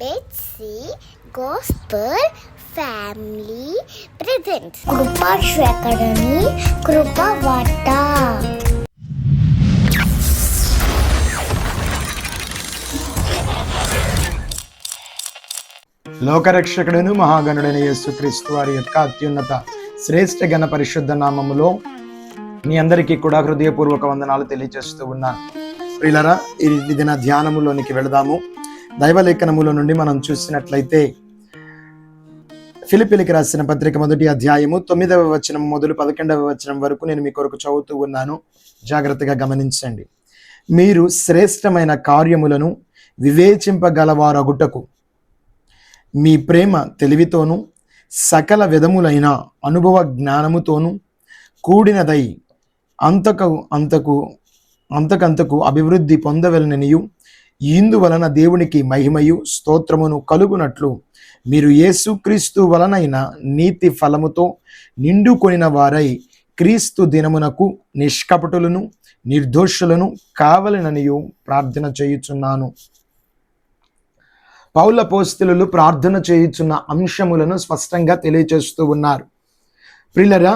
Betsy gospel family presents కృపా శ్వేకరణి కృపవార్త. లోకరక్షకుడును మహాగణుడైన యేసుక్రీస్తు వారి యొక్క అత్యున్నత శ్రేష్ఠ గణ పరిశుద్ధ నామములో మీ అందరికీ కూడా హృదయపూర్వక వందనాలు తెలియజేస్తూ ఉన్నాను. ప్రియులారా, ఈ దిన ధ్యానములోనికి వెళదాము. దైవలేఖనములో నుండి మనం చూసినట్లయితే ఫిలిప్పీలకు రాసిన పత్రిక 1వ అధ్యాయము 9వ వచనం మొదలు 11వ వచనం వరకు నేను మీ కొరకు చదువుతూ ఉన్నాను. జాగ్రత్తగా గమనించండి. మీరు శ్రేష్టమైన కార్యములను వివేచింపగలవారగుటకు మీ ప్రేమ తెలివితోనూ సకల విధములైన అనుభవ జ్ఞానముతోనూ కూడినదై అంతకంతకు అభివృద్ధి పొందవలననియు, ఇందువలన దేవునికి మహిమయు స్తోత్రమును కలుగునట్లు మీరు యేసుక్రీస్తు వలనైన నీతి ఫలముతో నిండుకొనిన వారై క్రీస్తు దినమునకు నిష్కపటులను నిర్దోషులను కావలననియు ప్రార్థన చేయుచున్నాను. పౌలు అపోస్తలులు ప్రార్థన చేయుచున్న అంశములను స్పష్టంగా తెలియచేస్తూ ఉన్నారు. ప్రియులారా,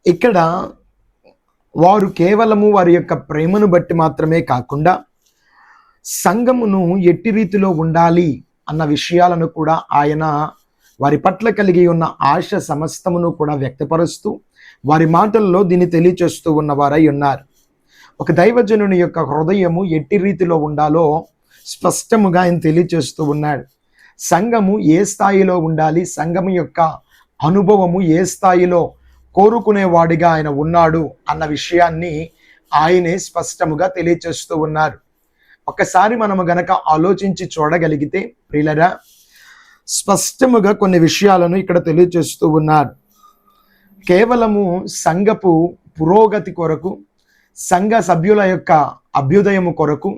ఇక్కడ వారు కేవలము వారి యొక్క ప్రేమను బట్టి మాత్రమే కాకుండా సంఘమును ఎట్టి రీతిలో ఉండాలి అన్న విషయాలను కూడా ఆయన వారి పట్ల కలిగి ఉన్న ఆశ సమస్తమును కూడా వ్యక్తపరుస్తూ వారి మాటల్లో దీన్ని తెలియచేస్తూ ఉన్నవారై ఉన్నారు. ఒక దైవజనుని యొక్క హృదయము ఎట్టి రీతిలో ఉండాలో స్పష్టముగా ఆయన తెలియచేస్తూ ఉన్నాడు. సంఘము ఏ స్థాయిలో ఉండాలి, సంఘము యొక్క అనుభవము ఏ స్థాయిలో కోరుకునేవాడిగా ఆయన ఉన్నాడు అన్న విషయాన్ని ఆయనే స్పష్టముగా తెలియచేస్తూ ఉన్నారు. ఒకసారి మనము గనక ఆలోచించి చూడగలిగితే ప్రియులరా, స్పష్టముగా కొన్ని విషయాలను ఇక్కడ తెలియచేస్తూ ఉన్నారు. కేవలము సంఘపు పురోగతి కొరకు, సంఘ సభ్యుల యొక్క అభ్యుదయము కొరకు,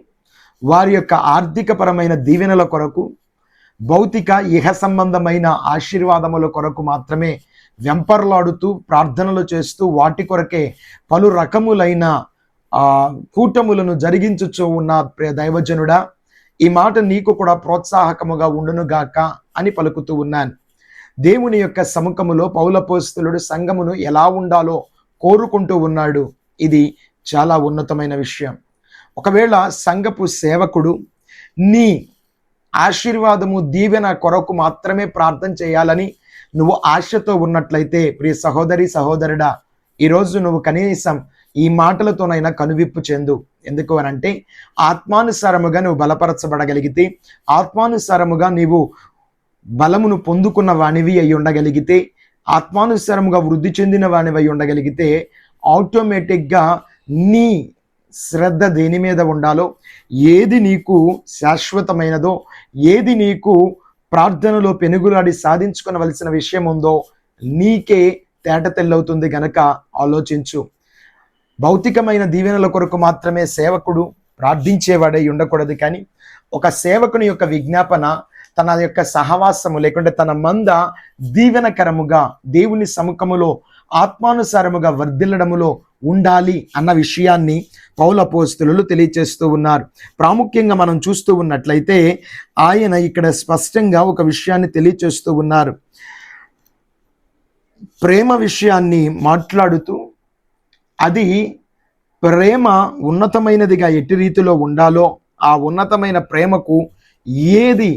వారి యొక్క ఆర్థికపరమైన దీవెనల కొరకు, భౌతిక ఇహ సంబంధమైన ఆశీర్వాదముల కొరకు మాత్రమే వెంపర్లాడుతూ ప్రార్థనలు చేస్తూ వాటి కొరకే పలు రకములైన కూటములను జరిగించుచూ ఉన్న ప్రియ దైవజనుడా, ఈ మాట నీకు కూడా ప్రోత్సాహకముగా ఉండునుగాక అని పలుకుతూ ఉన్నాను. దేవుని యొక్క సముఖములో పౌలు అపోస్తలుడు సంఘమును ఎలా ఉండాలో కోరుకుంటూ ఉన్నాడు. ఇది చాలా ఉన్నతమైన విషయం. ఒకవేళ సంఘపు సేవకుడు నీ ఆశీర్వాదము దీవెన కొరకు మాత్రమే ప్రార్థన చేయాలని నువ్వు ఆశతో ఉన్నట్లయితే, ప్రియ సహోదరి సహోదరుడా, ఈరోజు నువ్వు కనీసం ఈ మాటలతోనైనా కనువిప్పు చెందు. ఎందుకు అనంటే, ఆత్మానుసారముగా నువ్వు బలపరచబడగలిగితే, ఆత్మానుసారముగా నీవు బలమును పొందుకున్న వానివి అయి ఉండగలిగితే, ఆత్మానుసారముగా వృద్ధి చెందిన వానివి అయి ఉండగలిగితే, ఆటోమేటిక్గా నీ శ్రద్ధ దేని మీద ఉండాలో, ఏది నీకు శాశ్వతమైనదో, ఏది నీకు ప్రార్థనలో పెనుగులాడి సాధించుకోవలసిన విషయం ఉందో నీకే తేట తెల్లవుతుంది. గనక ఆలోచించు. భౌతికమైన దీవెనల కొరకు మాత్రమే సేవకుడు ప్రార్థించేవాడై ఉండకూడదు. కానీ ఒక సేవకుని యొక్క విజ్ఞాపన, తన యొక్క సహవాసము లేకుంటే తన మంద దీవెనకరముగా దేవుని సముఖములో ఆత్మానుసారముగా వర్ధిల్లడములో ఉండాలి అన్న విషయాన్ని పౌలు అపోస్తలులు తెలియచేస్తూ ఉన్నారు. ప్రాముఖ్యంగా మనం చూస్తూ ఉన్నట్లయితే ఆయన ఇక్కడ స్పష్టంగా ఒక విషయాన్ని తెలియచేస్తూ ఉన్నారు. ప్రేమ విషయాన్ని మాట్లాడుతూ, అది ప్రేమ ఉన్నతమైనదిగా ఎట్టి రీతిలో ఉండాలో, ఆ ఉన్నతమైన ప్రేమకు ఏది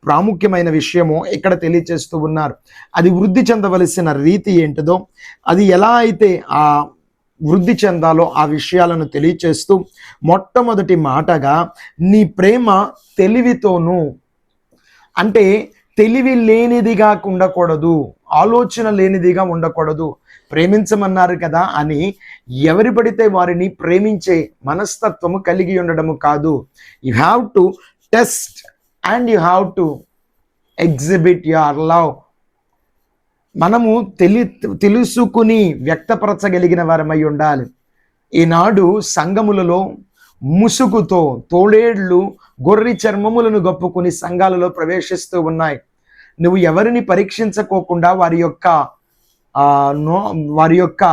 ప్రాముఖ్యమైన విషయమో ఇక్కడ తెలియచేస్తూ ఉన్నారు. అది వృద్ధి చెందవలసిన రీతి ఏంటిదో, అది ఎలా అయితే ఆ వృద్ధి చెందాలో ఆ విషయాలను తెలియచేస్తూ, మొట్టమొదటి మాటగా నీ ప్రేమ తెలివితోనూ, అంటే తెలివి లేనిదిగా ఉండకూడదు, ఆలోచన లేనిదిగా ఉండకూడదు. ప్రేమించమన్నారు కదా అని ఎవరి పడితే వారిని ప్రేమించే మనస్తత్వము కలిగి ఉండడము కాదు. You have to test and you have to exhibit your love. మనము తెలుసుకుని వ్యక్తపరచగలిగిన వారమై ఉండాలి. ఈనాడు సంఘములలో ముసుగుతో తోడేళ్లు గొర్రె చర్మములను గప్పుకుని సంఘాలలో ప్రవేశిస్తూ ఉన్నాయి. నువ్వు ఎవరిని పరీక్షించుకోకుండా వారి యొక్క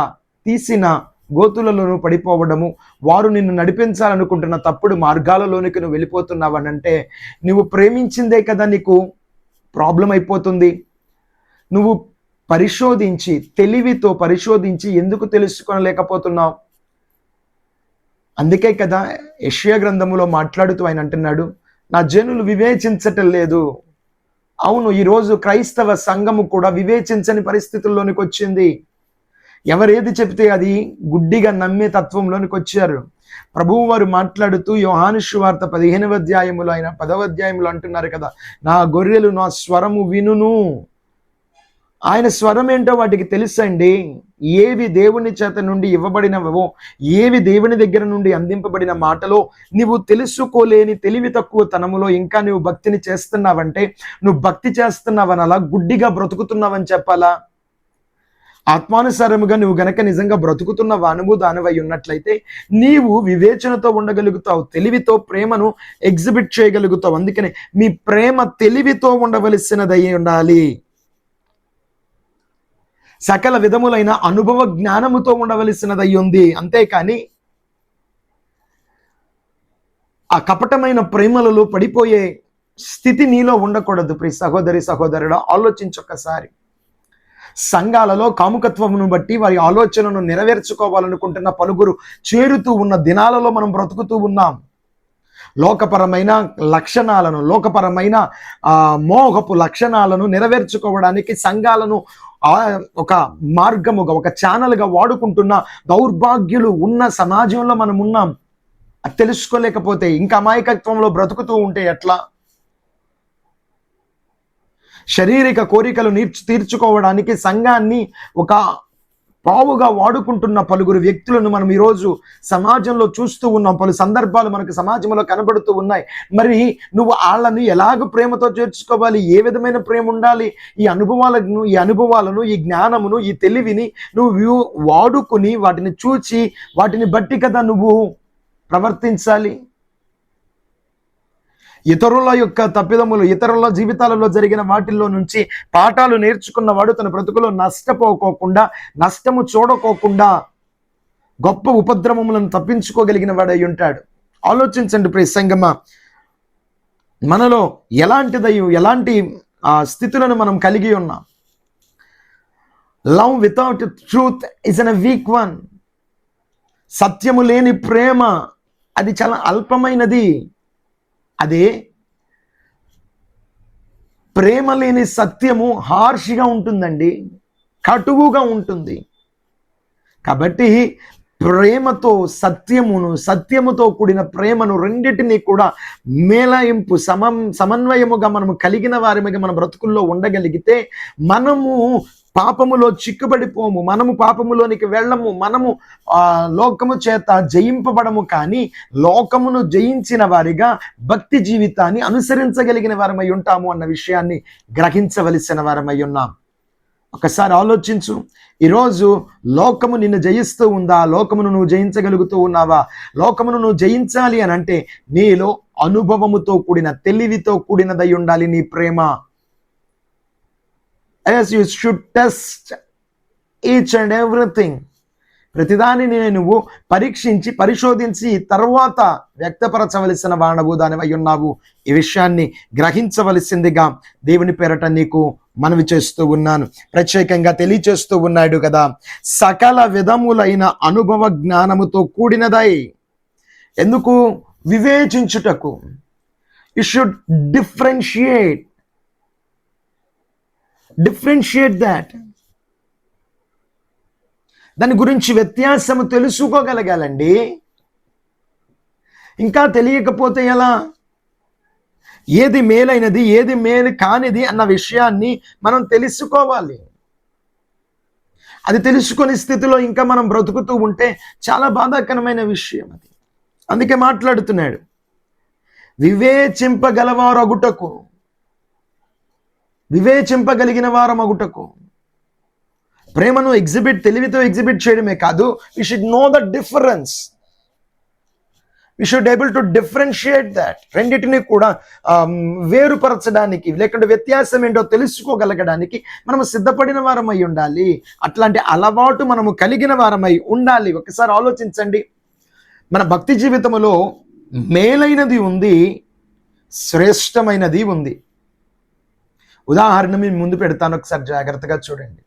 తీసిన గోతులలోనూ పడిపోవడము, వారు నిన్ను నడిపించాలనుకుంటున్న తప్పుడు మార్గాలలోనికి నువ్వు వెళ్ళిపోతున్నావనంటే నువ్వు ప్రేమించిందే కదా నీకు ప్రాబ్లం అయిపోతుంది. నువ్వు పరిశోధించి, తెలివితో పరిశోధించి ఎందుకు తెలుసుకోలేకపోతున్నావు? అందుకే కదా యెషయా గ్రంథములో మాట్లాడుతూ ఆయన అంటున్నాడు, నా జనులు వివేచించటం లేదు. అవును, ఈరోజు క్రైస్తవ సంఘము కూడా వివేచించని పరిస్థితుల్లోనికి వచ్చింది. ఎవరేది చెప్తే అది గుడ్డిగా నమ్మే తత్వంలోనికి వచ్చారు. ప్రభువు వారు మాట్లాడుతూ యోహాను సువార్త 15వ అధ్యాయములో ఆయన 10వ అధ్యాయంలో అంటున్నారు కదా, నా గొర్రెలు నా స్వరము వినును. ఆయన స్వరం ఏంటో వాటికి తెలుసండి. ఏవి దేవుని చేత నుండి ఇవ్వబడినవో, ఏవి దేవుని దగ్గర నుండి అందింపబడిన మాటలో నువ్వు తెలుసుకోలేని తెలివి తక్కువ తనములో ఇంకా నువ్వు భక్తిని చేస్తున్నావంటే నువ్వు భక్తి చేస్తున్నావని అలా గుడ్డిగా బ్రతుకుతున్నావని చెప్పాలా? ఆత్మానుసారముగా నువ్వు గనక నిజంగా బ్రతుకుతున్న వానువు దానివై ఉన్నట్లయితే నీవు వివేచనతో ఉండగలుగుతావు, తెలివితో ప్రేమను ఎగ్జిబిట్ చేయగలుగుతావు. అందుకని మీ ప్రేమ తెలివితో ఉండవలసినదై ఉండాలి, సకల విధములైన అనుభవ జ్ఞానముతో ఉండవలసినదై ఉంది. అంతేకాని ఆ కపటమైన ప్రేమలలో పడిపోయే స్థితి నీలో ఉండకూడదు. ప్రియ సహోదరి సహోదరుడు, ఆలోచించొక్కసారి. సంఘాలలో కాముకత్వమును బట్టి వారి ఆలోచనను నెరవేర్చుకోవాలనుకుంటున్న పలువురు చేరుతూ ఉన్న దినాలలో మనం బ్రతుకుతూ ఉన్నాం. లోకపరమైన లక్షణాలను, లోకపరమైన మోహపు లక్షణాలను నెరవేర్చుకోవడానికి సంఘాలను ఒక మార్గముగా, ఒక ఛానల్గా వాడుకుంటున్న దౌర్భాగ్యులు ఉన్న సమాజంలో మనం ఉన్నాం. అది తెలుసుకోలేకపోతే ఇంకా అమాయకత్వంలో బ్రతుకుతూ ఉంటే ఎట్లా? శారీరక కోరికలు తీర్చుకోవడానికి సంఘాన్ని ఒక పావుగా వాడుకుంటున్న పలువురు వ్యక్తులను మనం ఈరోజు సమాజంలో చూస్తూ ఉన్నాం. పలు సందర్భాలు మనకు సమాజంలో కనబడుతూ ఉన్నాయి. మరి నువ్వు వాళ్ళని ఎలాగ ప్రేమతో చేర్చుకోవాలి? ఏ విధమైన ప్రేమ ఉండాలి? ఈ అనుభవాలను, ఈ జ్ఞానమును, ఈ తెలివిని నువ్వు వాడుకుని వాటిని చూచి వాటిని బట్టి కదా నువ్వు ప్రవర్తించాలి. ఇతరుల యొక్క తప్పిదములు, ఇతరుల జీవితాలలో జరిగిన వాటిల్లో నుంచి పాఠాలు నేర్చుకున్నవాడు తన బ్రతుకులో నష్టపోకోకుండా, నష్టము చూడకోకుండా గొప్ప ఉపద్రవములను తప్పించుకోగలిగిన వాడై ఉంటాడు. ఆలోచించండి ప్రియ సంగమా, మనలో ఎలాంటి స్థితులను మనం కలిగి ఉన్నాం. Love without truth is an weak one. సత్యము లేని ప్రేమ అది చాలా అల్పమైనది. అదే ప్రేమ లేని సత్యము హార్ష్గా ఉంటుందండి, కటువుగా ఉంటుంది. కాబట్టి ప్రేమతో సత్యముతో కూడిన ప్రేమను రెండింటినీ కూడా మేళయింపు సమన్వయముగా మనము కలిగిన వారిగా మన బ్రతుకుల్లో ఉండగలిగితే మనము పాపములో చిక్కుబడిపోము, మనము పాపములోనికి వెళ్ళము, మనము లోకము చేత జయింపబడము. కానీ లోకమును జయించిన వారిగా భక్తి జీవితాన్ని అనుసరించగలిగిన వారమై ఉంటాము అన్న విషయాన్ని గ్రహించవలసిన వారమై ఉన్నాం. ఒకసారి ఆలోచించు. ఈరోజు లోకము నిన్ను జయిస్తూ ఉందా? లోకమును నువ్వు జయించగలుగుతూ ఉన్నావా? లోకమును నువ్వు జయించాలి అని అంటే నీలో అనుభవముతో కూడిన, తెలివితో కూడినదై ఉండాలి నీ ప్రేమ. As you should test each and everything. ప్రతిదానిని నువ్వు పరీక్షించి పరిశోధించి తర్వాత వ్యక్తపరచవలసిన వాడవు దానివై ఉన్నావు. ఈ విషయాన్ని గ్రహించవలసిందిగా దేవుని పేరట నీకు మనవి చేస్తూ ఉన్నాను. ప్రత్యేకంగా తెలియచేస్తూ ఉన్నాడు కదా, సకల విధములైన అనుభవ జ్ఞానముతో కూడినదై. ఎందుకు? వివేచించుటకు. You should differentiate that. దాని గురించి వ్యత్యాసము తెలుసుకోగలగాలండి. ఇంకా తెలియకపోతే ఎలా? ఏది మేలైనది, ఏది మేలు కానిది అన్న విషయాన్ని మనం తెలుసుకోవాలి. అది తెలుసుకునే స్థితిలో ఇంకా మనం బ్రతుకుతూ ఉంటే చాలా బాధాకరమైన విషయం అది. అందుకే మాట్లాడుతున్నాడు, వివేచింపగలిగిన వారమగుటకు. ప్రేమను తెలివితో ఎగ్జిబిట్ చేయడమే కాదు, you should know the difference. We should able to differentiate that. రెండింటిని కూడా వేరుపరచడానికి, లేకుంటే వ్యత్యాసం ఏంటో తెలుసుకోగలగడానికి మనం సిద్ధపడిన వారమై ఉండాలి. అట్లాంటి అలవాటు మనము కలిగిన వారమై ఉండాలి. ఒకసారి ఆలోచించండి, మన భక్తి జీవితంలో మేలైనది ఉంది, శ్రేష్టమైనది ఉంది. ఉదాహరణ మీ ముందు పెడతాను, ఒకసారి జాగ్రత్తగా చూడండి.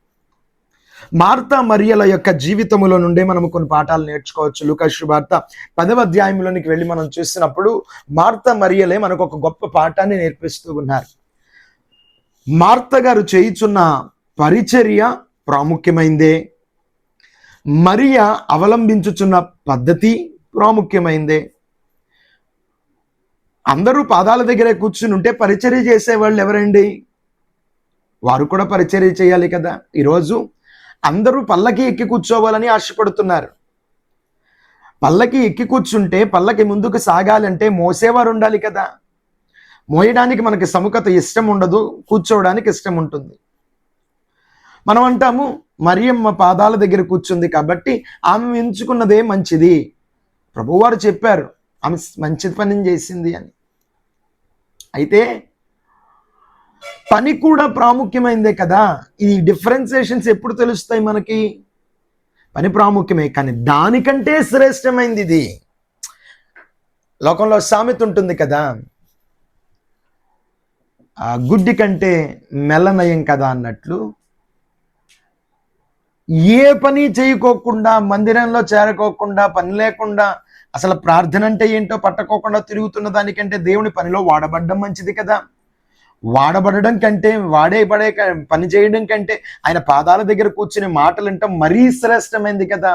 మార్తా మరియల యొక్క జీవితములో నుండే మనం కొన్ని పాఠాలు నేర్చుకోవచ్చు. లూకా శుభవార్త 10వ అధ్యాయంలోనికి వెళ్ళి మనం చూసినప్పుడు మార్తా మరియలే మనకు ఒక గొప్ప పాఠాన్ని నేర్పిస్తూ ఉన్నారు. మార్త గారు చేయుచున్న పరిచర్య ప్రాముఖ్యమైందే, మరియ అవలంబించుచున్న పద్ధతి ప్రాముఖ్యమైందే. అందరూ పాదాల దగ్గరే కూర్చుని ఉంటే పరిచర్య చేసేవాళ్ళు ఎవరండి? వారు కూడా పరిచర్య చేయాలి కదా. ఈరోజు అందరూ పల్లకి ఎక్కి కూర్చోవాలని ఆశపడుతున్నారు. పల్లకి ఎక్కి కూర్చుంటే పల్లకి ముందుకు సాగాలంటే మోసేవారు ఉండాలి కదా. మోయడానికి మనకి సముఖత ఇష్టం ఉండదు, కూర్చోవడానికి ఇష్టం ఉంటుంది. మనం అంటాము మరియమ్మ పాదాల దగ్గర కూర్చుంది కాబట్టి ఆమె ఎంచుకున్నదే మంచిది. ప్రభువారు చెప్పారు ఆమె మంచి పని చేసింది అని. అయితే పని కూడా ప్రాముఖ్యమైందే కదా. ఈ డిఫరెన్సియేషన్స్ ఎప్పుడు తెలుస్తాయి మనకి? పని ప్రాముఖ్యమే, కానీ దానికంటే శ్రేష్టమైంది ఇది. లోకంలో సామెత ఉంటుంది కదా, గుడ్డి కంటే మెల్లనయం కదా అన్నట్లు, ఏ పని చేయకోకుండా, మందిరంలో చేరుకోకుండా, పని లేకుండా, అసలు ప్రార్థన అంటే ఏంటో పట్టకోకుండా తిరుగుతున్న దానికంటే దేవుని పనిలో వాడబడ్డం మంచిది కదా. వాడబడడం కంటే, వాడేపడే పని చేయడం కంటే ఆయన పాదాల దగ్గర కూర్చునే మాటలు అంటే మరీ శ్రేష్టమైంది కదా.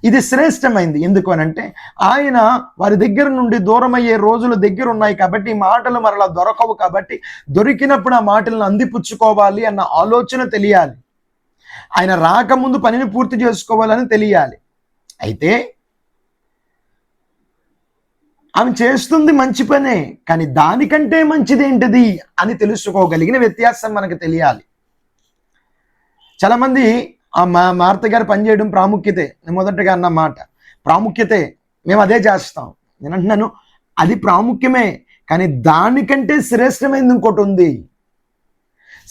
ఇది శ్రేష్టమైంది ఎందుకు అనంటే ఆయన వారి దగ్గర నుండి దూరం అయ్యే రోజులు దగ్గర ఉన్నాయి కాబట్టి ఈ మాటలు మరలా దొరకవు. కాబట్టి దొరికినప్పుడు ఆ మాటలను అందిపుచ్చుకోవాలి అన్న ఆలోచన తెలియాలి. ఆయన రాకముందు పనిని పూర్తి చేసుకోవాలని తెలియాలి. అయితే ఆమె చేస్తుంది మంచి పనే, కానీ దానికంటే మంచిది ఏంటిది అని తెలుసుకోగలిగిన వ్యత్యాసం మనకు తెలియాలి. చాలా మంది ఆ మార్త గారు పనిచేయడం ప్రాముఖ్యతే, నేను మొదటగా అన్న మాట ప్రాముఖ్యతే, మేము అదే చేస్తాం. నేను అంటున్నాను అది ప్రాముఖ్యమే, కానీ దానికంటే శ్రేష్టమైనది ఇంకోటి ఉంది.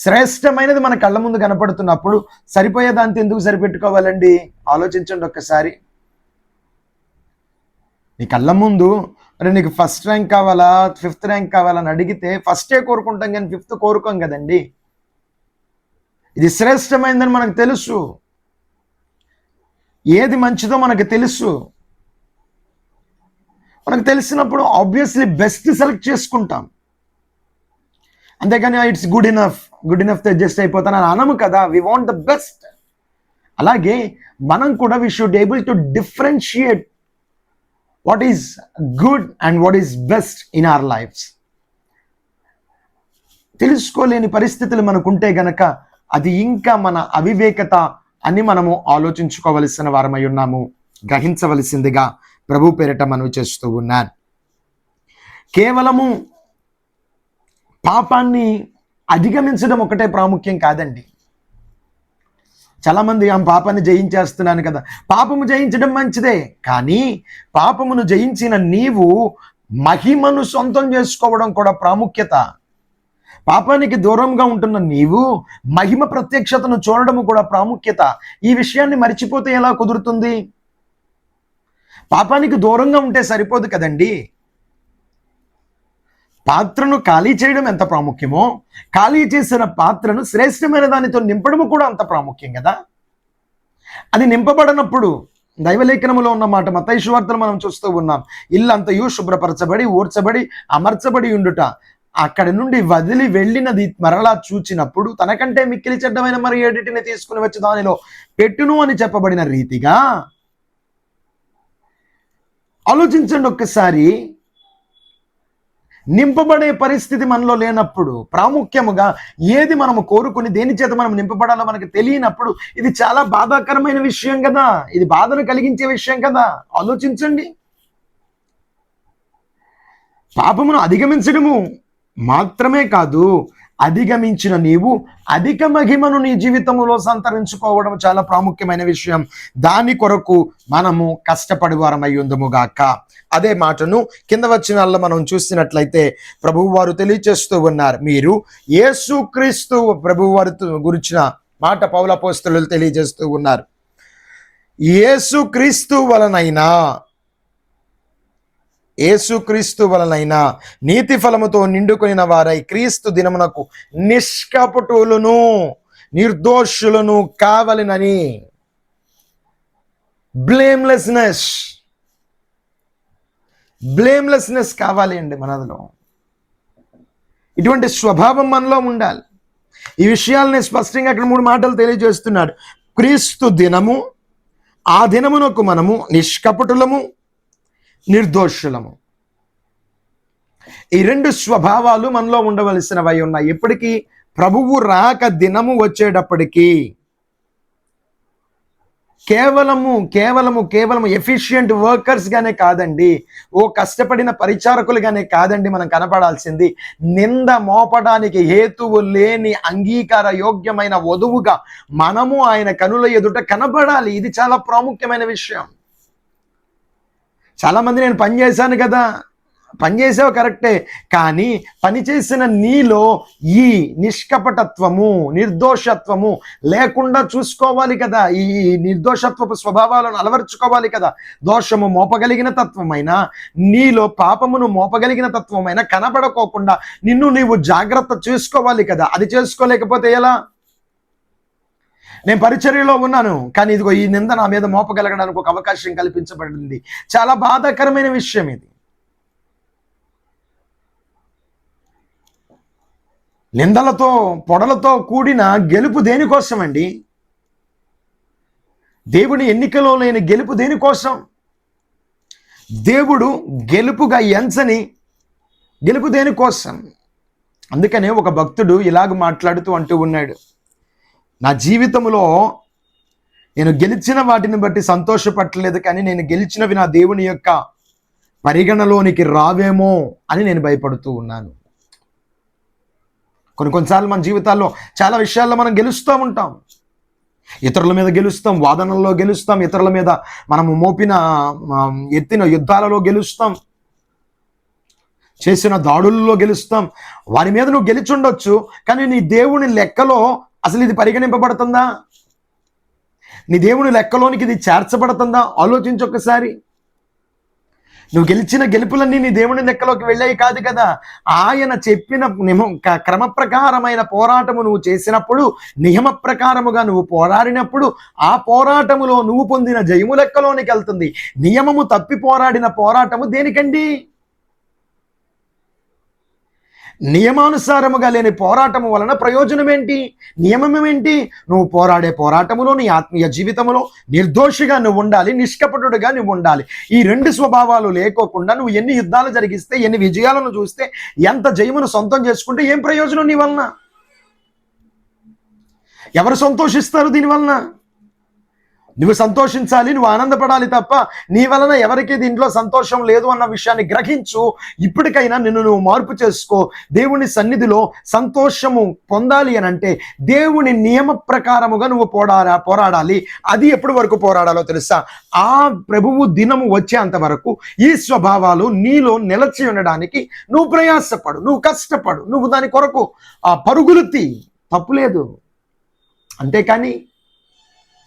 శ్రేష్టమైనది మన కళ్ళ ముందు కనపడుతున్నప్పుడు సరిపోయే దాంతో ఎందుకు సరిపెట్టుకోవాలండి? ఆలోచించండి ఒక్కసారి. నీ కళ్ళ ముందు మరి నీకు ఫస్ట్ ర్యాంక్ కావాలా, 5th ర్యాంక్ కావాలని అడిగితే ఫస్టే కోరుకుంటాం కానీ 5th కోరుకోం కదండి. ఇది శ్రేష్టమైందని మనకు తెలుసు, ఏది మంచిదో మనకు తెలుసు. మనకు తెలిసినప్పుడు ఆబ్వియస్లీ బెస్ట్ సెలెక్ట్ చేసుకుంటాం, అంతేగాని ఇట్స్ గుడ్ ఇనఫ్ అడ్జస్ట్ అయిపోతానని అనము కదా. We want the best. అలాగే మనం కూడా we should able to differentiate what is good and what is best in our lives. తెలుసుకోలేని పరిస్థితులు మనకుంటే గనక అది ఇంకా మన అవివేకత అని మనము ఆలోచించుకోవలసిన వారమై ఉన్నాము. గ్రహించవలసిందిగా ప్రభు పేరిట మనవి చేస్తూ ఉన్నాను. కేవలము పాపాన్ని అధిగమించడం ఒకటే ప్రాముఖ్యం కాదండి. చాలామంది ఆ పాపాన్ని జయించేస్తున్నాను కదా. పాపము జయించడం మంచిదే, కానీ పాపమును జయించిన నీవు మహిమను సొంతం చేసుకోవడం కూడా ప్రాముఖ్యత. పాపానికి దూరంగా ఉంటున్న నీవు మహిమ ప్రత్యక్షతను చూడడం కూడా ప్రాముఖ్యత. ఈ విషయాన్ని మర్చిపోతే ఎలా కుదురుతుంది? పాపానికి దూరంగా ఉంటే సరిపోదు కదండి. పాత్రను ఖాళీ చేయడం ఎంత ప్రాముఖ్యమో, ఖాళీ చేసిన పాత్రను శ్రేష్టమైన దానితో నింపడము కూడా అంత ప్రాముఖ్యం కదా. అది నింపబడినప్పుడు దైవలేఖనములో ఉన్న మాట మత్తయి సువార్తలో మనం చూస్తూ ఉన్నాం, ఇల్లంతయు శుభ్రపరచబడి ఊడ్చబడి అమర్చబడి ఉండుట, అక్కడి నుండి వదిలి వెళ్ళినది మరలా చూచినప్పుడు తనకంటే మిక్కిలి చెడ్డమైన మరి ఏడిటిని తీసుకుని వచ్చి దానిలో పెట్టును అని చెప్పబడిన రీతిగా ఆలోచించండి ఒక్కసారి. నింపబడే పరిస్థితి మనలో లేనప్పుడు, ప్రాముఖ్యముగా ఏది మనము కోరుకుని దేని చేత మనం నింపబడాలో మనకు తెలియనప్పుడు ఇది చాలా బాధాకరమైన విషయం కదా. ఇది బాధను కలిగించే విషయం కదా. ఆలోచించండి. పాపమును అధిగమించడము మాత్రమే కాదు, అధిగమించిన నీవు అధిక మహిమను నీ జీవితంలో సంతరించుకోవడం చాలా ప్రాముఖ్యమైన విషయం. దాని కొరకు మనము కష్టపడి వారమై ఉందుముగాక. అదే మాటను కింద వచనాల్లో మనం చూసినట్లయితే ప్రభువు వారు తెలియచేస్తూ ఉన్నారు. మీరు యేసుక్రీస్తు ప్రభువు వారి గురించిన మాట పౌలు అపోస్తలులు తెలియజేస్తూ ఉన్నారు. యేసుక్రీస్తు వలనైనా నీతి ఫలముతో నిండుకొనిన వారై క్రీస్తు దినమునకు నిష్కపటులను నిర్దోషులను కావలెనని. బ్లేమ్లెస్నెస్ కావాలి అండి మనలో. ఇటువంటి స్వభావం మనలో ఉండాలి. ఈ విషయాలని స్పష్టంగా అక్కడ 3 మాటలు తెలియజేస్తున్నాడు. క్రీస్తు దినము, ఆ దినమునకు మనము నిష్కపటులము, నిర్దోషులము. ఈ 2 స్వభావాలు మనలో ఉండవలసినవై ఉన్నాయి. ఎప్పటికీ ప్రభువు రాక దినము వచ్చేటప్పటికీ కేవలము ఎఫిషియంట్ వర్కర్స్ గానే కాదండి, ఓ కష్టపడిన పరిచారకులుగానే కాదండి మనం కనపడాల్సింది. నింద మోపడానికి హేతువు లేని అంగీకార యోగ్యమైన వధువుగా మనము ఆయన కనుల ఎదుట కనబడాలి. ఇది చాలా ప్రాముఖ్యమైన విషయం. చాలామంది నేను పని చేశాను కదా, పని చేసావు కరెక్టే, కానీ పనిచేసిన నీలో ఈ నిష్కపటత్వము, నిర్దోషత్వము లేకుండా చూసుకోవాలి కదా. ఈ నిర్దోషత్వపు స్వభావాలను అలవర్చుకోవాలి కదా. దోషము మోపగలిగిన తత్వమైన నీలో పాపమును మోపగలిగిన తత్వమైన కనబడకోకుండా నిన్ను నీవు జాగ్రత్త చేసుకోవాలి కదా. అది చేసుకోలేకపోతే ఎలా? నేను పరిచర్యలో ఉన్నాను, కానీ ఇదిగో ఈ నింద నా మీద మోపగలగడానికి ఒక అవకాశం కల్పించబడింది. చాలా బాధాకరమైన విషయం ఇది. నిందలతో పొడలతో కూడిన గెలుపు దేనికోసం అండి? దేవుని ఎన్నికలో లేని గెలుపు దేనికోసం? దేవుడు గెలుపుగా ఎంచని గెలుపు దేనికోసం? అందుకనే ఒక భక్తుడు ఇలాగ మాట్లాడుతూ అంటూ ఉన్నాడు, నా జీవితంలో నేను గెలిచిన వాటిని బట్టి సంతోషపడలేదు, కానీ నేను గెలిచినవి నా దేవుని యొక్క పరిగణలోనికి రావేమో అని నేను భయపడుతూ ఉన్నాను. కొన్నిసార్లు మన జీవితాల్లో చాలా విషయాల్లో మనం గెలుస్తూ ఉంటాం. ఇతరుల మీద గెలుస్తాం, వాదనల్లో గెలుస్తాం, ఇతరుల మీద మనము ఎత్తిన యుద్ధాలలో గెలుస్తాం, చేసిన దాడుల్లో గెలుస్తాం. వారి మీద నువ్వు గెలిచుండొచ్చు, కానీ నీ దేవుని లెక్కలో అసలు ఇది పరిగణింపబడుతుందా? నీ దేవుని లెక్కలోనికి ఇది చేర్చబడుతుందా? ఆలోచించు ఒక్కసారి. నువ్వు గెలిచిన గెలుపులన్నీ నీ దేవుని లెక్కలోకి వెళ్ళాయి కాదు కదా. ఆయన చెప్పిన క్రమ ప్రకారమైన పోరాటము నువ్వు చేసినప్పుడు, నియమ ప్రకారముగా నువ్వు పోరాడినప్పుడు, ఆ పోరాటములో నువ్వు పొందిన జయము లెక్కలోనికి వెళ్తుంది. నియమము తప్పి పోరాడిన పోరాటము దేనికండి? నియమానుసారముగా లేని పోరాటము వలన ప్రయోజనం ఏంటి? నియమం ఏంటి? నువ్వు పోరాడే పోరాటములో నీ ఆత్మీయ జీవితంలో నిర్దోషిగా నువ్వు ఉండాలి, నిష్కపటుడుగా నువ్వు ఉండాలి. ఈ 2 స్వభావాలు లేకోకుండా నువ్వు ఎన్ని యుద్ధాలు జరిగిస్తే, ఎన్ని విజయాలను చూస్తే, ఎంత జయమును సొంతం చేసుకుంటే ఏం ప్రయోజనం నీ వలన? ఎవరు సంతోషిస్తారు దీనివలన? నువ్వు సంతోషించాలి, నువ్వు ఆనందపడాలి తప్ప నీ వలన ఎవరికి దీంట్లో సంతోషం లేదు అన్న విషయాన్ని గ్రహించు. ఇప్పటికైనా నిన్ను నువ్వు మార్పు చేసుకో. దేవుని సన్నిధిలో సంతోషము పొందాలి అని అంటే దేవుని నియమ ప్రకారముగా నువ్వు పోరాడాలి. అది ఎప్పటి వరకు పోరాడాలో తెలుసా? ఆ ప్రభువు దినము వచ్చేంత వరకు ఈ స్వభావాలు నీలో నిలచి ఉండడానికి నువ్వు ప్రయాసపడు, నువ్వు కష్టపడు, నువ్వు దాని కొరకు ఆ పరుగులు తీ, తప్పులేదు. అంతేకాని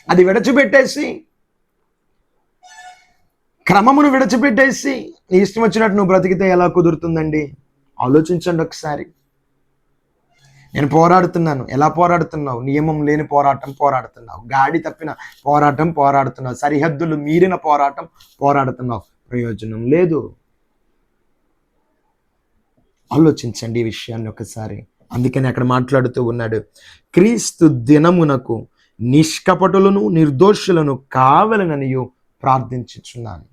అది విడిచిపెట్టేసి, క్రమమును విడిచిపెట్టేసి నీ ఇష్టం వచ్చినట్టు నువ్వు బ్రతికితే ఎలా కుదురుతుందండి? ఆలోచించండి ఒకసారి. నేను పోరాడుతున్నాను. ఎలా పోరాడుతున్నావు? నియమం లేని పోరాటం పోరాడుతున్నావు, గాడి తప్పిన పోరాటం పోరాడుతున్నావు, సరిహద్దులు మీరిన పోరాటం పోరాడుతున్నావు. ప్రయోజనం లేదు. ఆలోచించండి ఈ విషయాన్ని ఒకసారి. అందుకని అక్కడ మాట్లాడుతూ ఉన్నాడు, క్రీస్తు దినమునకు నిష్కపటులను నిర్దోషులను కావాలననియు ప్రార్థించుచున్నాను.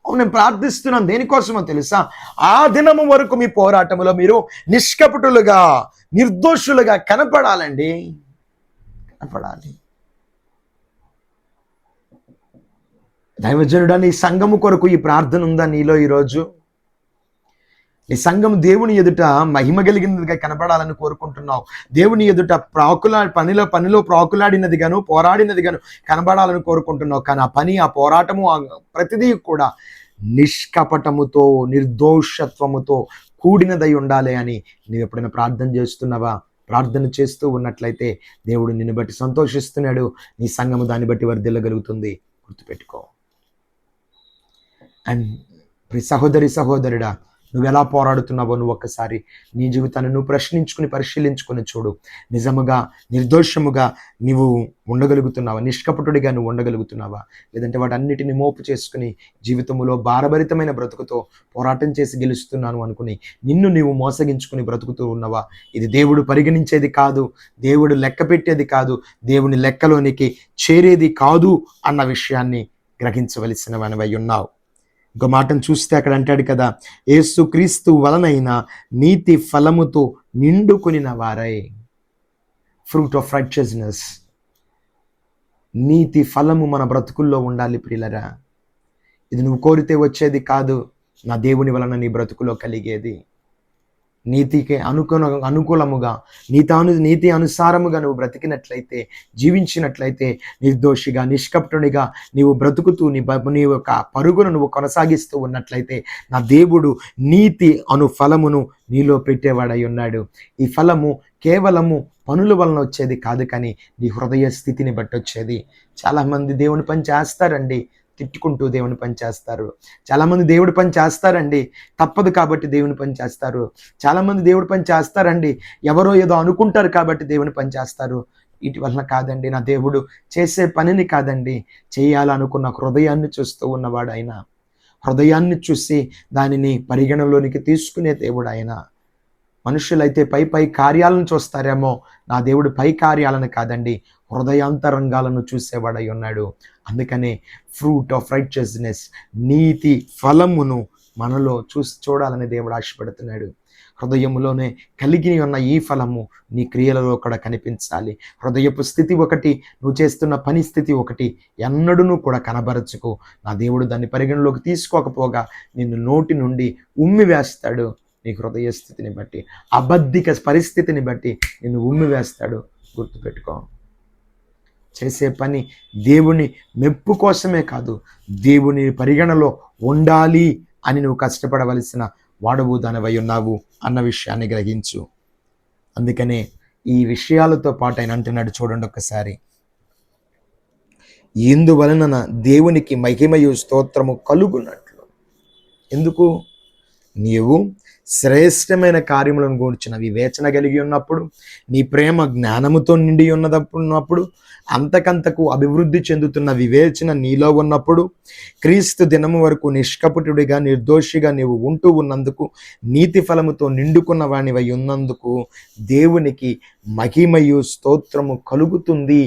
నేను ప్రార్థిస్తున్నాను. దేనికోసమో తెలుసా? ఆ దినము వరకు మీ పోరాటములో మీరు నిష్కపటులుగా, నిర్దోషులుగా కనపడాలండి, కనపడాలి. దైవజనుడా, నీ సంఘము కొరకు ఈ ప్రార్థన ఉందా నీలో ఈరోజు? నీ సంఘం దేవుని ఎదుట మహిమ కలిగినదిగా కనబడాలని కోరుకుంటున్నావు. దేవుని ఎదుట పనిలో ప్రాకులాడినది గాను పోరాడినది గాను కనబడాలని కోరుకుంటున్నావు. కానీ ఆ పని, ఆ పోరాటము, ఆ ప్రతిదీ కూడా నిష్కపటముతో నిర్దోషత్వముతో కూడినదై ఉండాలి అని నీవు ఎప్పుడైనా ప్రార్థన చేస్తున్నావా? ప్రార్థన చేస్తూ ఉన్నట్లయితే దేవుడు నిన్ను బట్టి సంతోషిస్తున్నాడు. నీ సంఘము దాన్ని బట్టి వర్ధిల్లగలుగుతుంది. గుర్తుపెట్టుకో. అండ్ సహోదరి సహోదరుడా, నువ్వు ఎలా పోరాడుతున్నావో నువ్వు ఒక్కసారి నీ జీవితాన్ని నువ్వు పరిశీలించుకొని చూడు. నిజముగా నిర్దోషముగా నీవు ఉండగలుగుతున్నావా? నిష్కపటుడిగా నువ్వు ఉండగలుగుతున్నావా? లేదంటే వాటన్నిటిని మోపు చేసుకుని జీవితంలో భారభరితమైన బ్రతుకుతో పోరాటం చేసి గెలుస్తున్నాను అనుకుని నిన్ను నీవు మోసగించుకుని బ్రతుకుతూ ఉన్నవా? ఇది దేవుడు పరిగణించేది కాదు, దేవుడు లెక్క పెట్టేది కాదు, దేవుని లెక్కలోనికి చేరేది కాదు అన్న విషయాన్ని గ్రహించవలసినవనివై ఉన్నావు. ఇంకో మాటను చూస్తే అక్కడ అంటాడు కదా, యేసుక్రీస్తు వలనైన నీతి ఫలముతో నిండుకొనిన వారై. ఫ్రూట్ ఆఫ్ రైచియస్నెస్, నీతి ఫలము మన బ్రతుకుల్లో ఉండాలి ప్రియులరా. ఇది నువ్వు కోరితే వచ్చేది కాదు, నా దేవుని వలన నీ బ్రతుకులో కలిగేది. నీతికి అనుకూలముగా నీతి అనుసారముగా నువ్వు బ్రతికినట్లయితే, జీవించినట్లయితే, నిర్దోషిగా నిష్కపటునిగా నీవు బ్రతుకుతూ నీ యొక్క పరుగును నువ్వు కొనసాగిస్తూ ఉన్నట్లయితే నా దేవుడు నీతి అను ఫలమును నీలో పెట్టేవాడై ఉన్నాడు. ఈ ఫలము కేవలము పనుల వలన వచ్చేది కాదు, కానీ నీ హృదయ స్థితిని బట్టి వచ్చేది. చాలామంది దేవుని పని చేస్తారండి, తిట్టుకుంటూ దేవుని పని చేస్తారు. చాలామంది దేవుడి పని చేస్తారండి, తప్పదు కాబట్టి దేవుని పని చేస్తారు. చాలామంది దేవుడి పని చేస్తారండి, ఎవరో ఏదో అనుకుంటారు కాబట్టి దేవుని పని చేస్తారు. వీటి వలన కాదండి, నా దేవుడు చేసే పనిని కాదండి, చేయాలనుకున్న హృదయాన్ని చూస్తూ ఉన్నవాడు ఆయన. హృదయాన్ని చూసి దానిని పరిగణలోనికి తీసుకునే దేవుడు ఆయన. మనుషులైతే పై కార్యాలను చూస్తారేమో, నా దేవుడు పై కార్యాలను కాదండి, హృదయాంతరంగాలను చూసేవాడై ఉన్నాడు. అందుకనే ఫ్రూట్ ఆఫ్ రైచియస్నెస్, నీతి ఫలమును మనలో చూడాలని దేవుడు ఆశపడుతున్నాడు. హృదయములోనే కలిగి ఉన్న ఈ ఫలము నీ క్రియలలో కూడా కనిపించాలి. హృదయపు స్థితి ఒకటి, నువ్వు చేస్తున్న పని స్థితి ఒకటి, ఎన్నడూ కూడా కనబరచుకో. నా దేవుడు దాన్ని పరిగణలోకి తీసుకోకపోగా నిన్ను నోటి నుండి ఉమ్మి వేస్తాడు. నీ హృదయ స్థితిని బట్టి, అబద్ధిక పరిస్థితిని బట్టి నిన్ను ఉమ్మి వేస్తాడు. గుర్తుపెట్టుకో. చేసే పని దేవుని మెప్పు కోసమే కాదు, దేవుని పరిగణలో ఉండాలి అని నువ్వు కష్టపడవలసిన వాడవు దానివై ఉన్నావు అన్న విషయాన్ని గ్రహించు. అందుకనే ఈ విషయాలతో పాటు ఆయన అంటున్నాడు, చూడండి ఒక్కసారి, ఇందువలన దేవునికి మహిమయు స్తోత్రము కలుగునట్లు. ఎందుకు? నీవు శ్రేష్టమైన కార్యములను గూర్చిన వివేచన కలిగి ఉన్నప్పుడు, నీ ప్రేమ జ్ఞానముతో నిండి ఉన్నప్పుడు, అంతకంతకు అభివృద్ధి చెందుతున్న వివేచన నీలో ఉన్నప్పుడు, క్రీస్తు దినము వరకు నిష్కపటుడిగా నిర్దోషిగా నీవు ఉంటూ ఉన్నందుకు, నీతి ఫలముతో నిండుకున్న వానివై ఉన్నందుకు దేవునికి మహిమయు స్తోత్రము కలుగుతుంది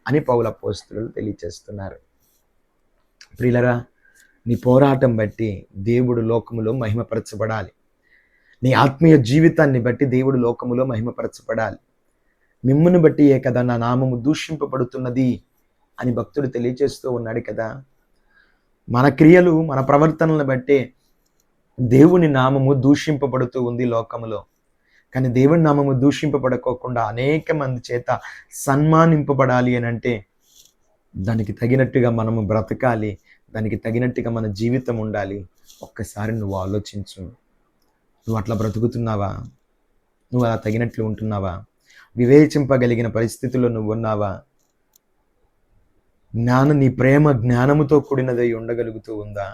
అని పౌలు అపోస్తలులు తెలియచేస్తున్నారు. ప్రియులరా, నీ పోరాటం బట్టి దేవుడు లోకములో మహిమపరచబడాలి. నీ ఆత్మీయ జీవితాన్ని బట్టి దేవుడు లోకములో మహిమపరచబడాలి. మిమ్మును బట్టి ఏ కదా నా నామము దూషింపబడుతున్నది అని భక్తుడు తెలియచేస్తూ ఉన్నాడు కదా. మన క్రియలు, మన ప్రవర్తనలను బట్టే దేవుని నామము దూషింపబడుతూ ఉంది లోకములో. కానీ దేవుని నామము దూషింపబడుకోకుండా అనేక మంది చేత సన్మానింపబడాలి అని అంటే దానికి తగినట్టుగా మనము బ్రతకాలి, దానికి తగినట్టుగా మన జీవితం ఉండాలి. ఒక్కసారి నువ్వు ఆలోచించు. నువ్వు అట్లా బ్రతుకుతున్నావా? నువ్వు అలా తగినట్లు ఉంటున్నావా? వివేచింపగలిగిన పరిస్థితుల్లో నువ్వు ఉన్నావా? నీ ప్రేమ జ్ఞానముతో కూడినదై ఉండగలుగుతూ ఉందా?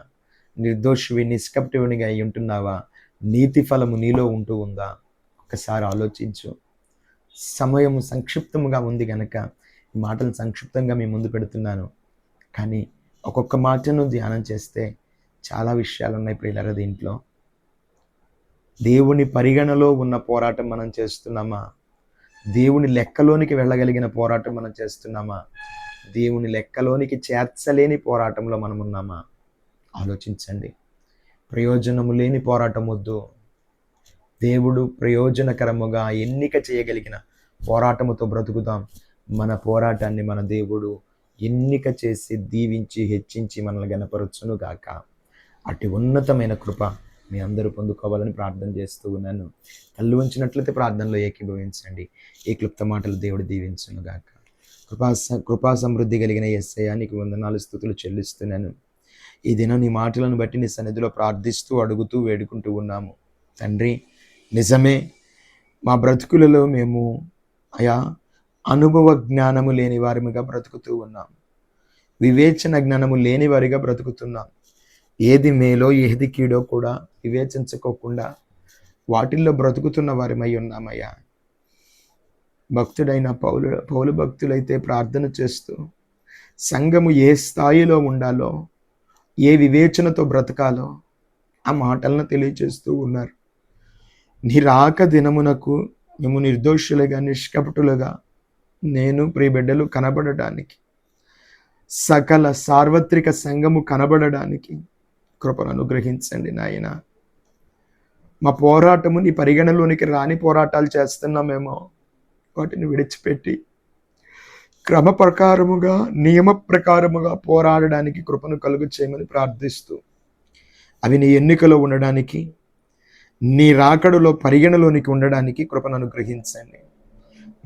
నిర్దోషివి నిష్కపటునిగా అయి ఉంటున్నావా? నీతి ఫలము నీలో ఉంటూ ఉందా? ఒక్కసారి ఆలోచించు. సమయము సంక్షిప్తముగా ఉంది కనుక ఈ మాటలు సంక్షిప్తంగా మీ ముందు పెడుతున్నాను. కానీ ఒక్కొక్క మాటను ధ్యానం చేస్తే చాలా విషయాలు ఉన్నాయి ప్రియులారా. దీంట్లో దేవుని పరిగణలో ఉన్న పోరాటం మనం చేస్తున్నామా? దేవుని లెక్కలోనికి వెళ్ళగలిగిన పోరాటం మనం చేస్తున్నామా? దేవుని లెక్కలోనికి చేర్చలేని పోరాటంలో మనం ఉన్నామా? ఆలోచించండి. ప్రయోజనము లేని పోరాటం వద్దు. దేవుడు ప్రయోజనకరముగా ఎన్నిక చేయగలిగిన పోరాటముతో బ్రతుకుదాం. మన పోరాటాన్ని మన దేవుడు ఎన్నిక చేసి దీవించి హెచ్చించి మనల్ని గణపరచును గాక. అటు ఉన్నతమైన కృప మీ అందరూ పొందుకోవాలని ప్రార్థన చేస్తూ ఉన్నాను. కళ్ళు ఉంచినట్లయితే ప్రార్థనలో ఏకీభవించండి. ఈ క్లుప్త మాటలు దేవుడు దీవించును గాక. కృపా సమృద్ధి కలిగిన యేసయ్యా, నీకు వందనాలు స్తుతులు చెల్లిస్తున్నాను. ఈ దినం నీ మాటలను బట్టి నీ సన్నిధిలో ప్రార్థిస్తూ అడుగుతూ వేడుకుంటూ ఉన్నాము తండ్రి. నిజమే, మా బ్రతుకులలో మేము అయా అనుభవ జ్ఞానము లేని వారిగా బ్రతుకుతూ ఉన్నాం. వివేచన జ్ఞానము లేని వారిగా బ్రతుకుతున్నాం. ఏది మేలో ఏది కీడో కూడా వివేచించుకోకుండా వాటిల్లో బ్రతుకుతున్న వారిమై ఉన్నామయ్యా. భక్తుడైన పౌలు భక్తులైతే ప్రార్థన చేస్తూ సంఘము ఏ స్థాయిలో ఉండాలో, ఏ వివేచనతో బ్రతకాలో ఆ మాటలను తెలియజేస్తూ ఉన్నారు. నీ రాక దినమునకు మేము నిర్దోషులుగా నిష్కపటులుగా నేను ప్రియబిడ్డలు కనబడడానికి, సకల సార్వత్రిక సంఘము కనబడడానికి కృపను అనుగ్రహించండి నాయన. మా పోరాటము నీ పరిగణలోనికి రాని పోరాటాలు చేస్తున్నామేమో, వాటిని విడిచిపెట్టి క్రమ ప్రకారముగా నియమ ప్రకారముగా పోరాడడానికి కృపను కలుగు చేయమని ప్రార్థిస్తూ, అవి నీ ఎన్నికలో ఉండడానికి, నీ రాకడలో పరిగణలోనికి ఉండడానికి కృపను అనుగ్రహించండి.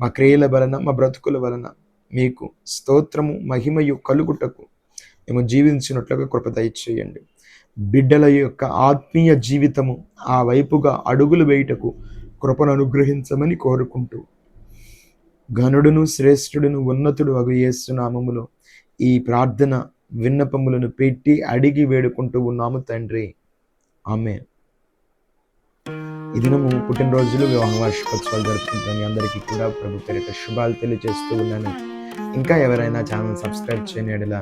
మా క్రియల వలన, మా బ్రతుకుల వలన మీకు స్తోత్రము మహిమయు కలుగుటకు మేము జీవించినట్లుగా కృప దయచేయండి. బిడ్డల యొక్క ఆత్మీయ జీవితము ఆ వైపుగా అడుగులు వేయుటకు కృపను అనుగ్రహించమని కోరుకుంటూ, ఘనుడును శ్రేష్ఠుడును ఉన్నతుడు అగు యేసు నామములో ఈ ప్రార్థన విన్నపములను పెట్టి అడిగి వేడుకుంటూ ఉన్నాము తండ్రి. ఆమేన్. ఈ దినము పుట్టినరోజులు, వివాహ వార్షికోత్సవాలు జరుపుకుంటున్న మీ అందరికీ కూడా ప్రభు పేరిట శుభాలు తెలియజేస్తూ ఉన్నాను. ఇంకా ఎవరైనా ఛానల్ సబ్స్క్రైబ్ చేయని యెడల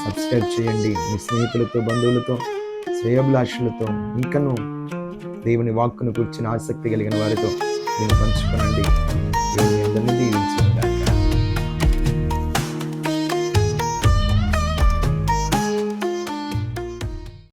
సబ్స్క్రైబ్ చేయండి. మీ స్నేహితులతో, బంధువులతో, శ్రేయోభిలాషులతో, ఇంకనూ దేవుని వాక్కును కూర్చిన ఆసక్తి కలిగిన వారితో దీన్ని పంచుకోనండి. దేవుని అందరినీ దీవించు.